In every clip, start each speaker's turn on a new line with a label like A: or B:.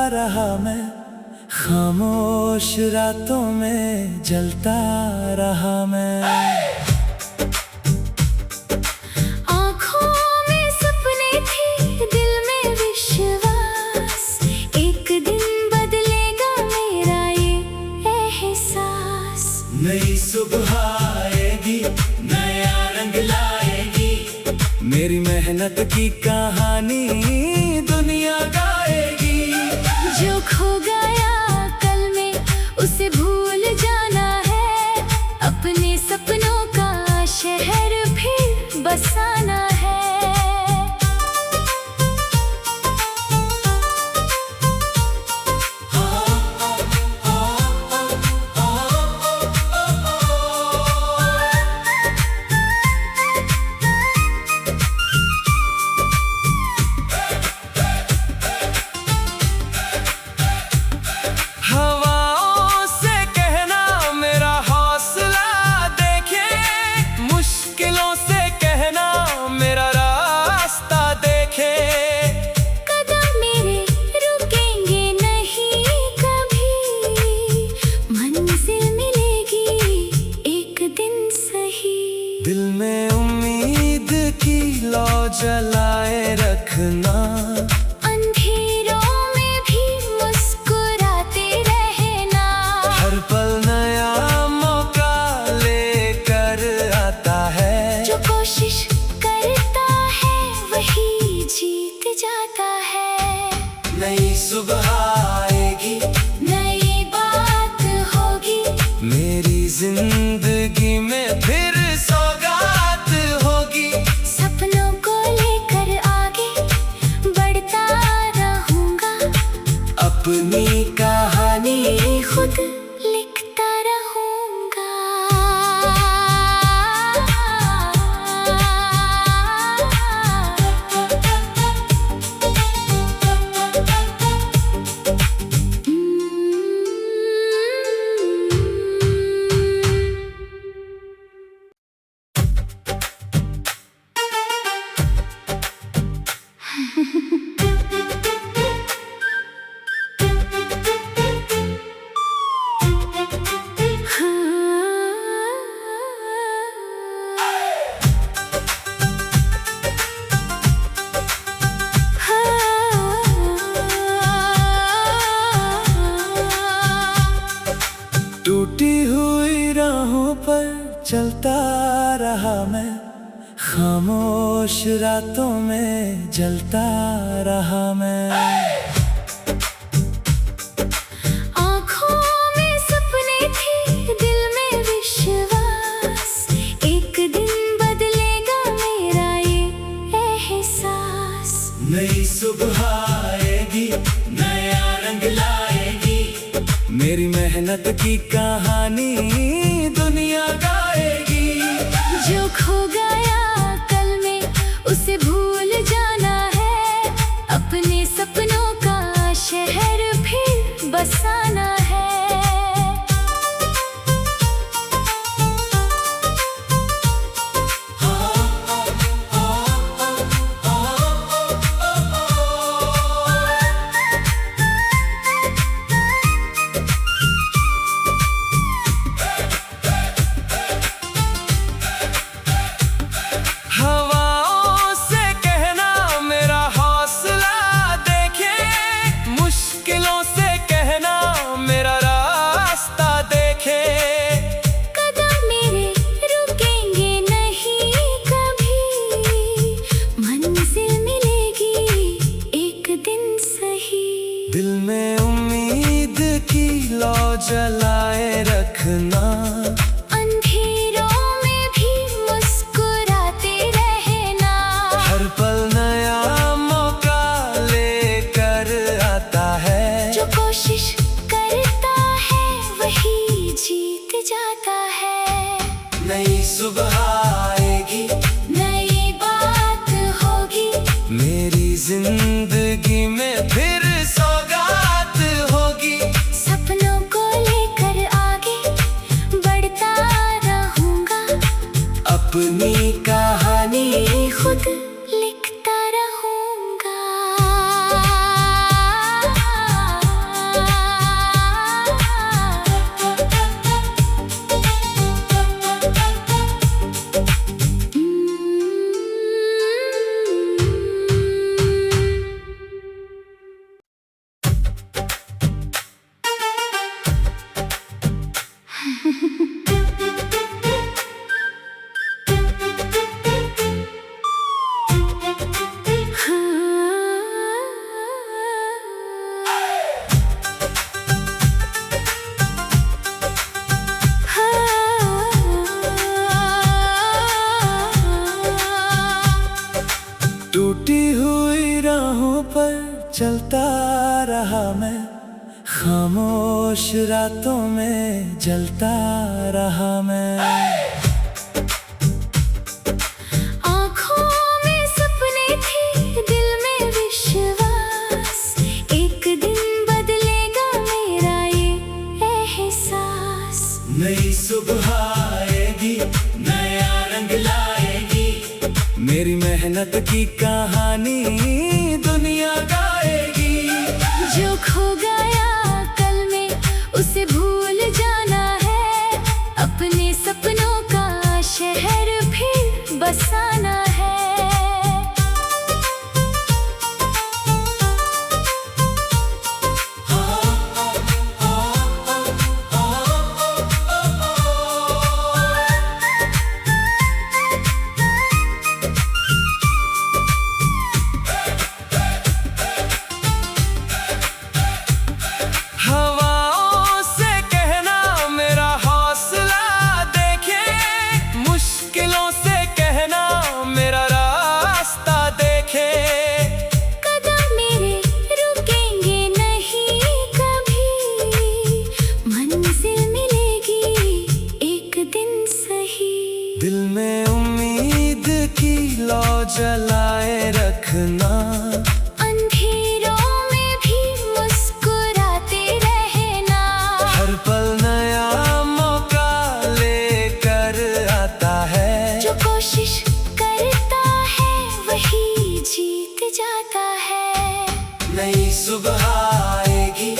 A: रहा मैं, खामोश रातों में जलता रहा मैं।
B: आँखों में सपने थे, दिल में विश्वास, एक दिन बदलेगा मेरा ये एहसास।
A: नई सुबह आएगी, नया रंग लाएगी, मेरी मेहनत की कहानी दुनिया गाएगी।
B: जो खो गया कल में उसे भूल जाना है, अपने सपनों का शहर फिर बसाना है।
A: हवाओं से कहना मेरा हौसला देखे, मुश्किलों से कहना मेरा रास्ता देखे।
B: कदम मेरे रुकेंगे नहीं कभी, मंजिल मिलेगी एक दिन सही।
A: दिल में उम्मीद की लौ जलाए रखना,
B: अंधेरों में भी मुस्कुराते रहना।
A: हर पल नया मौका लेकर आता है।
B: जो कोशिश करता है वही जीत जाता है।
A: नई सुबह आएगी,
B: नई बात होगी,
A: मेरी जिंदगी में फिर सौगात होगी।
B: सपनों को लेकर आगे बढ़ता रहूंगा,
A: अपनी कहानी
B: खुद लिखता रहूंगा।
A: टूटी हुई राहों पर चलता रहा मैं, खामोश रातों में जलता रहा मैं।
B: आँखों में सपने थे, दिल में विश्वास, एक दिन बदलेगा मेरा ये एहसास।
A: नई सुबह आएगी, नया रंग लाएगी, मेरी मेहनत की कहानी दुनिया गाएगी।
B: जो खो गया कल में उसे भूल जाना है, अपने सपनों का शहर फिर बसाना है।
A: हवाओं से कहना मेरा हौसला देखे, मुश्किलों से कहना मेरा रास्ता देखे।
B: कदम मेरे रुकेंगे नहीं कभी, मंजिल मिलेगी एक दिन सही।
A: दिल में उम्मीद की लौ जलाए रखना,
B: अंधेरों में भी मुस्कुराते रहना।
A: हर पल नया मौका लेकर आता है।
B: जो कोशिश करता है वही जीत जाता है।
A: नई सुबह आएगी,
B: नई बात होगी,
A: मेरी जिंदगी में फिर सौगात होगी।
B: सपनों को लेकर आगे बढ़ता
A: रहा मैं, खामोश रातों में जलता रहा मैं।
B: आँखों में सपने थे, दिल में विश्वास, एक दिन बदलेगा मेरा ये एहसास।
A: नई सुबह आएगी, नया रंग लाएगी, मेरी मेहनत की कहानी दुनिया गाएगी।
B: जो खो गया कल में उसे भूल जाना है, अपने सपनों का शहर फिर बसाना है।
A: हवाओं से कहना मेरा हौसला देखे, मुश्किलों से कहना मेरा रास्ता देखे।
B: कदम मेरे रुकेंगे नहीं कभी, मंजिल मिलेगी एक दिन सही।
A: दिल में उम्मीद की लौ जलाए रखना,
B: अंधेरों में भी मुस्कुराते रहना।
A: हर पल नया मौका लेकर आता है।
B: जो कोशिश करता है वही जीत जाता है।
A: नई सुबह आएगी,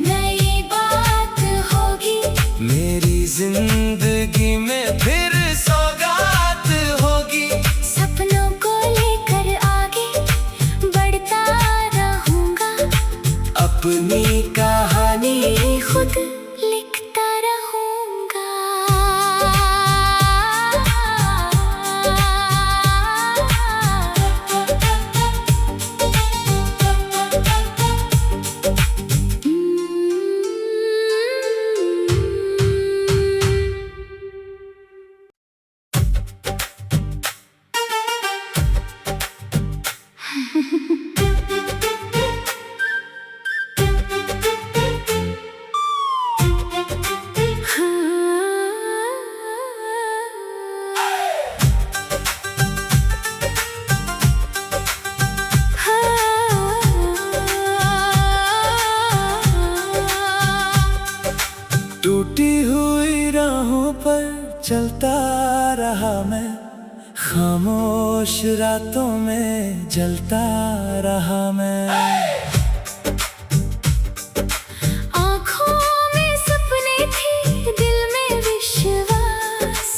B: नई बात होगी,
A: मेरी जिंदगी में फिर सौगात होगी।
B: सपनों को लेकर आगे बढ़ता रहूंगा,
A: अपनी कहानी
B: खुद लिखता रहूंगा।
A: टूटी हुई राहों पर चलता रहा मैं, खामोश रातों में जलता रहा मैं।
B: आँखों में सपने थे, दिल में विश्वास,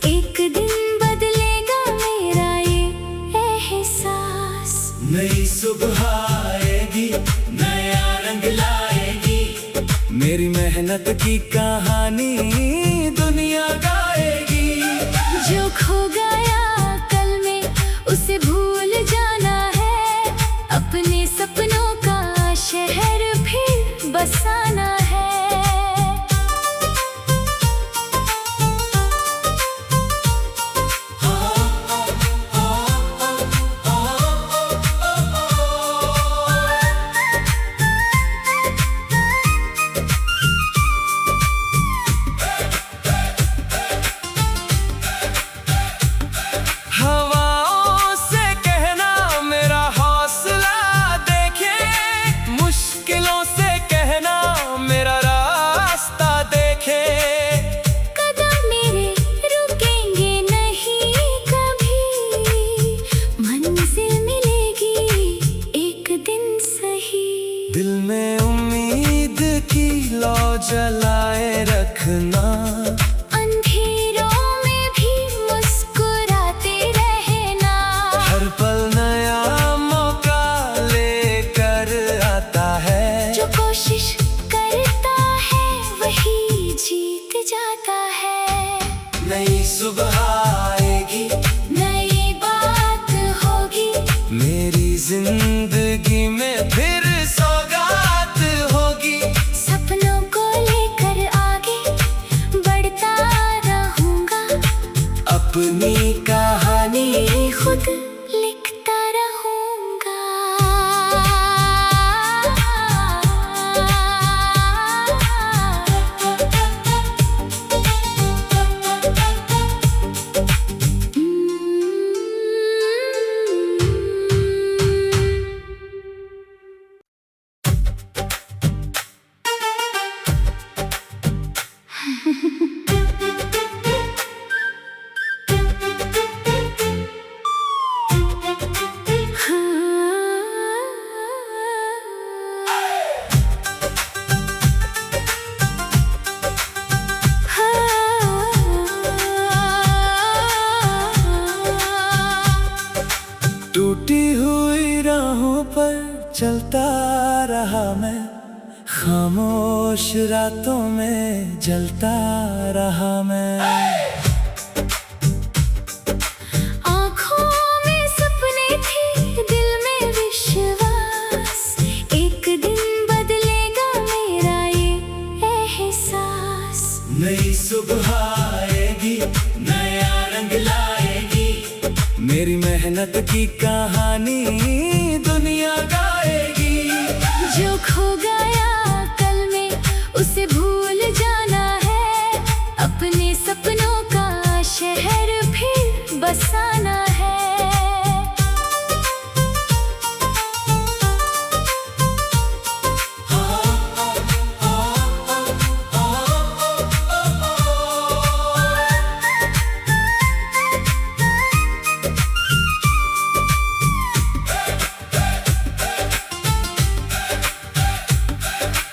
B: एक दिन बदलेगा मेरा ये एहसास।
A: नई सुबह आएगी, नया रंग लाएगी, मेरी मेहनत की कहानी दुनिया गाएगी।
B: जो खो गया कल में उसे भूल जाना है, अपने सपनों का शहर फिर बसाना है।
A: हवाओं से कहना मेरा हौसला देखे, मुश्किलों से कहना मेरा रास्ता देखे।
B: कदम मेरे रुकेंगे नहीं कभी, मंजिल मिलेगी एक दिन सही।
A: दिल में उम्मीद की लौ जलाए रखना,
B: अंधेरों में भी मुस्कुराते रहना।
A: हर पल नया मौका लेकर आता है।
B: जो कोशिश करता है वही जीत जाता है।
A: नई सुबह आएगी,
B: नई बात होगी,
A: मेरी जिंदगी में फिर सौगात होगी।
B: सपनों को लेकर आगे बढ़ता
A: चलता रहा मैं, खामोश रातों में जलता रहा मैं।
B: आँखों में सपने थे, दिल में विश्वास, एक दिन बदलेगा मेरा ये एहसास।
A: नई सुबह आएगी, नया रंग लाएगी, मेरी मेहनत की कहानी दुनिया गाएगी।
B: जो खो गया कल में उसे भूल जाना है, अपने सपनों का शहर फिर बसाना है।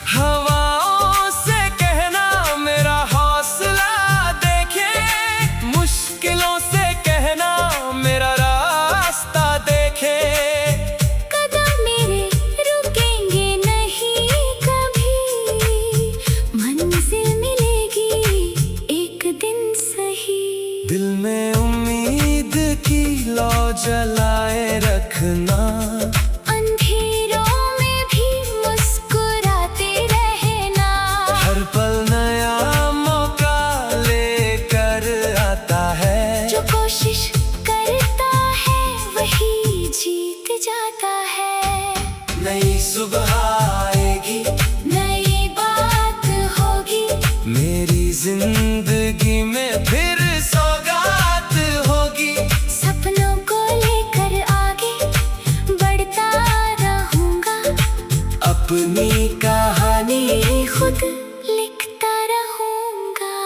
A: हवाओं से कहना मेरा हौसला देखे, मुश्किलों से कहना मेरा रास्ता देखे।
B: कदम मेरे रुकेंगे नहीं कभी, मंजिल मिलेगी एक दिन सही।
A: दिल में उम्मीद की लौ जलाए रखना,
B: अंधेरों में भी मुस्कुराते रहना।
A: हर पल नया मौका लेकर आता है।
B: जो कोशिश करता है वही जीत जाता है।
A: नई सुबह आएगी,
B: नई बात होगी,
A: मेरी जिंदगी में फिर सौगात होगी।
B: सपनों को लेकर आगे बढ़ता रहूंगा,
A: अपनी कहानी
B: खुद लिखता रहूंगा।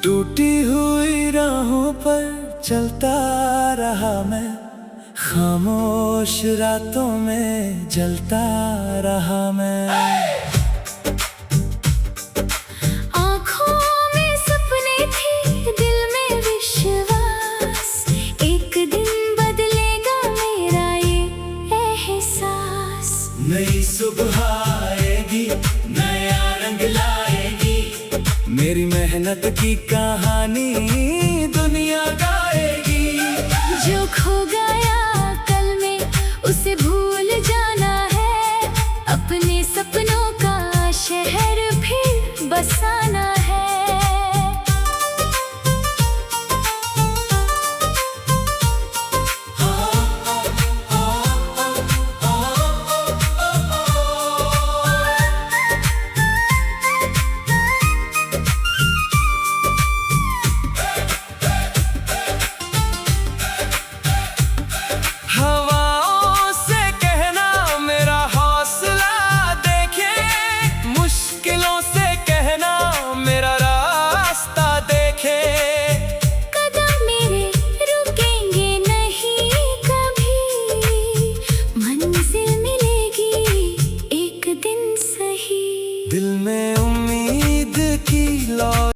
A: टूटी हुई राहों पर चलता रहा मैं, खामोश रातों में जलता रहा मैं।
B: आँखों में सपने थे, दिल में विश्वास, एक दिन बदलेगा मेरा ये एहसास।
A: नई सुबह आएगी, नया रंग लाएगी, मेरी मेहनत की कहानी दुनिया गाएगी।
B: जो खो गया कल में उसे भूल जाना है, अपने सपनों का शहर फिर बसाना है।
A: हवाओं से कहना मेरा हौसला देखे, मुश्किलों से कहना मेरा रास्ता देखे।
B: कदम मेरे रुकेंगे नहीं कभी, मंजिल मिलेगी एक दिन सही।
A: दिल में उम्मीद की लौ